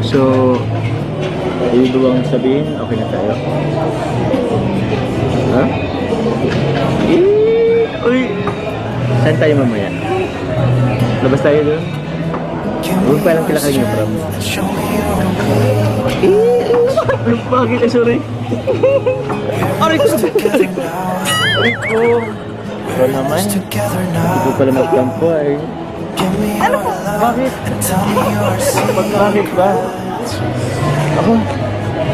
So, ibig bang sabihin, okay na tayo? Ha? Uy! Saan tayo mamaya? Labas tayo doon? Huwag pa lang kilakal niyo, Pram. Bakit? Sorry. Aray ko! Aray ko! Ikaw naman. Hindi ko pala magkampo ay. Ano po? Bakit? Bakit ba?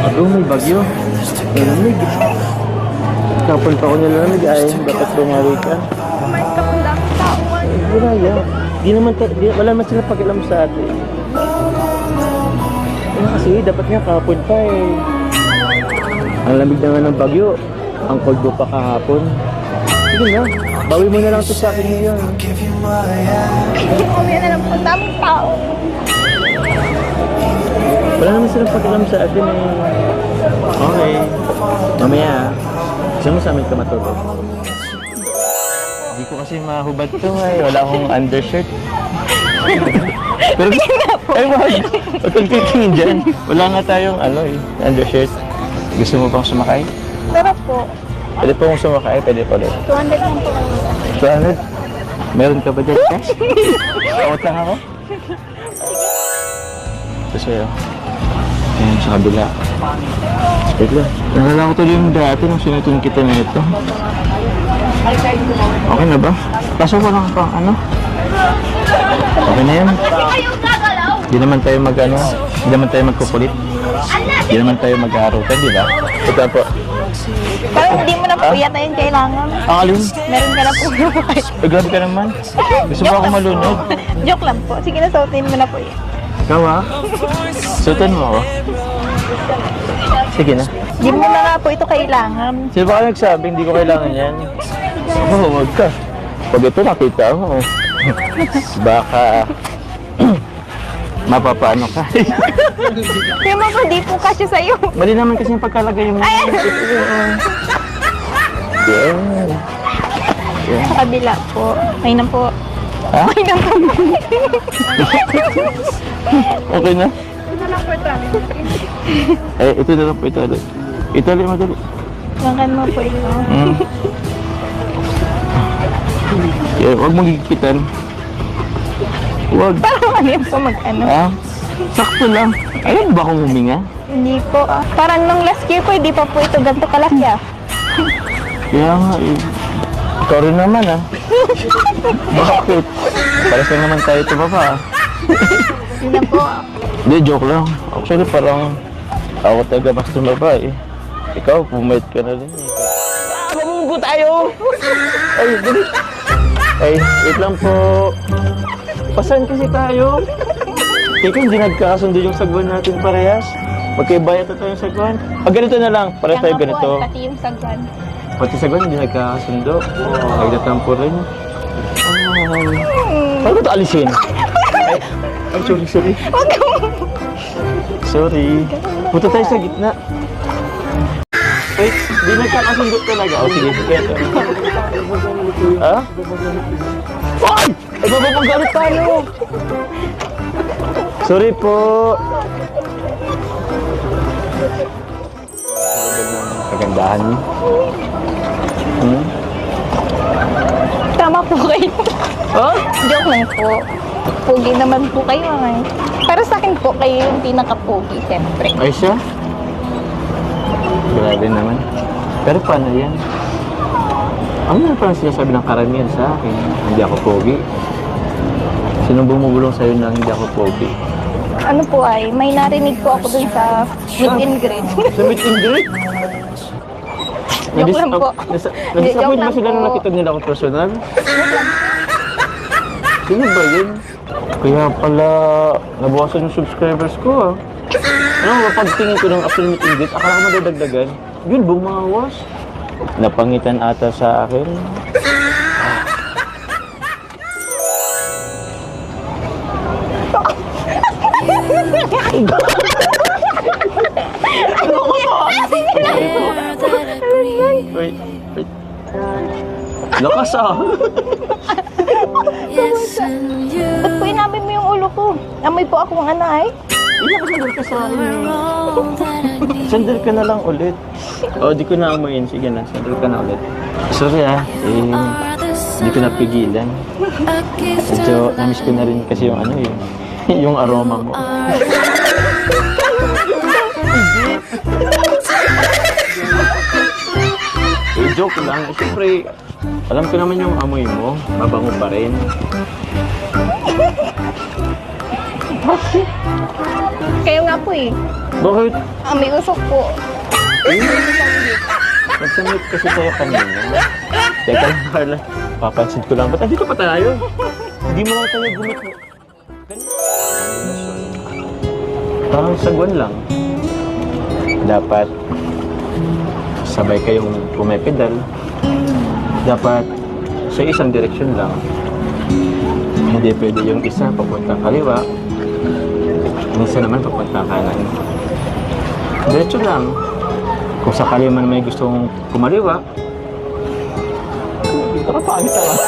Ako may bagyo. Nalamig. Kapal pa ako nalamig ay. Dapat bumawi ka. Kumain ka po lang tao. Wala yan. Wala naman sila pakialam sa atin. Kasi dapat nga kahapon pa eh. Ang lamig na nga ng bagyo. Ang cold mo pa kahapon. Sige na. Bawi mo na lang ito sa akin ngayon. Kumaya na lang po daming tao. Wala naman silang pakialam sa atin eh. Okay. Mamaya, gusto mo sa amin ka matulog? Hindi ko kasi mahubad to ay. Wala akong undershirt. Pero, ay wag. Huwag kang titingin dyan. Wala nga tayong undershirt. Gusto mo bang sumakay? Pero po, Pwede po kong sumakay, pwede pa ulit. 200 lang po. 200? Meron ka ba dyan cash? Takot lang ako. Ito sa'yo. Ayan, sa kabila. Wait lang. Nalala ko tuloy yung dati nung sinutun kita na ito. Okay na ba? Kaso walang pang Okay na yan. Hindi naman tayo hindi naman tayo magkukulit. Hindi naman tayo mag-aarutan, di ba? Ito po. Parang hindi mo na po yata yung kailangan. Alin? Meron ka na po. Grabe ka naman. Gusto mo ako malunod? Joke lang po. Sige na, sautin mo na po yun. Ikaw ha? Sutan mo ako? Sige na. Hindi mo na nga po ito kailangan. Sino ba ka nagsabi? Hindi ko kailangan yan. Oo, wag ka. Pag ito nakita mo, baka mapapaano ka. Kaya mo po, di po kasya sa'yo. Mali naman kasi yung pagkalagay mo. Yan. Sa kabila po. Ay na po. Ha? Ay na po. Okay na? Ito lang po ito. Ito na lang po. Ito ulit. Ito ulit, madali. Makan mo po ito. Huwag mong gigipitan. Huwag. Parang ano yun po mag-ano. Ha? Sakto lang. Alam ba kung huminga? Hindi po. Parang nung last year po, hindi pa po ito ganito kalaki ah. Kaya nga eh. Ikaw rin naman Bakit? Pares lang naman tayo ito baba Hindi na po. Hindi, joke lang. Actually parang ako talaga mas tumaba eh. Ikaw, pumayat ka na rin eh. Mamumugo tayo! Ay, dali. Ay, wait lang po. Pasan kasi tayo? Ikaw, hindi nagkakasundo yung sagwan natin parehas. Magkaibayat na tayong sagwan. Ganito na lang. Parehas tayo ganito. Yan nga po, pati yung sagwan. Pati sagwan, hindi nagkakasundo. Nagtatampo rin. Paano ito alisin? Ay, sorry. Sorry. Punta tayo sa gitna. Wait, di nagkakasundo talaga. O, sige. Ito. Ha? Ay! Ay, mapapagalit tayo! Sorry po. Kagandahan niyo. Tama po kayo. Oh? Joke lang po. Pogi naman po kayo ay. Pero sa akin po, kayo yung pinaka-pogi, siyempre. Ay siya? Grabe naman. Pero paano yan? Ano na parang sinasabi ng karamihan sa akin? Hindi ako pogi. Sino bumubulong sa'yo na hindi ako pogi? Ano po ay, may narinig po ako dun sa meet and greet. Sa meet and greet? Joke lang po. Nadisappoint Joke ba lang sila po. nung nakita nila ako personal? Sino ba yun? Kaya pala nabawasan yung subscribers ko Ano ba, pagtingin ko ng after meet and greet, akala ko madadagdagan. Yun, bumawas. Napangitan ata sa akin. Wait. Lakas Ba't po inamin mo yung ulo ko? Amoy po akong anay. Ilang sandal ka sa akin. Sandal ka na lang ulit. O, di ko na amuin. Sige na, sandal ka na ulit. Sorry hindi ko napigilan. Medyo namiss ko na rin kasi yung ano eh. Yung aroma mo. Joke lang. Siyempre, alam ko naman yung amoy mo. Mabango pa rin. Kayo nga po eh. Bakit? May usok po. Nagsamit kasi tayo kanina. Teka lang, Carla. Papansin ko lang. Ba't andito pa tayo? Hindi mo lang tayo gumit mo. Parang sagwan lang. Dapat sabay kayong pumepedal. Dapat sa isang direksyon lang. Hindi pwede yung isa papunta kaliwa. Minsan naman papunta kanan. Diretso lang. Kung sakali man may gustong kumaliwa, nakapangit lang.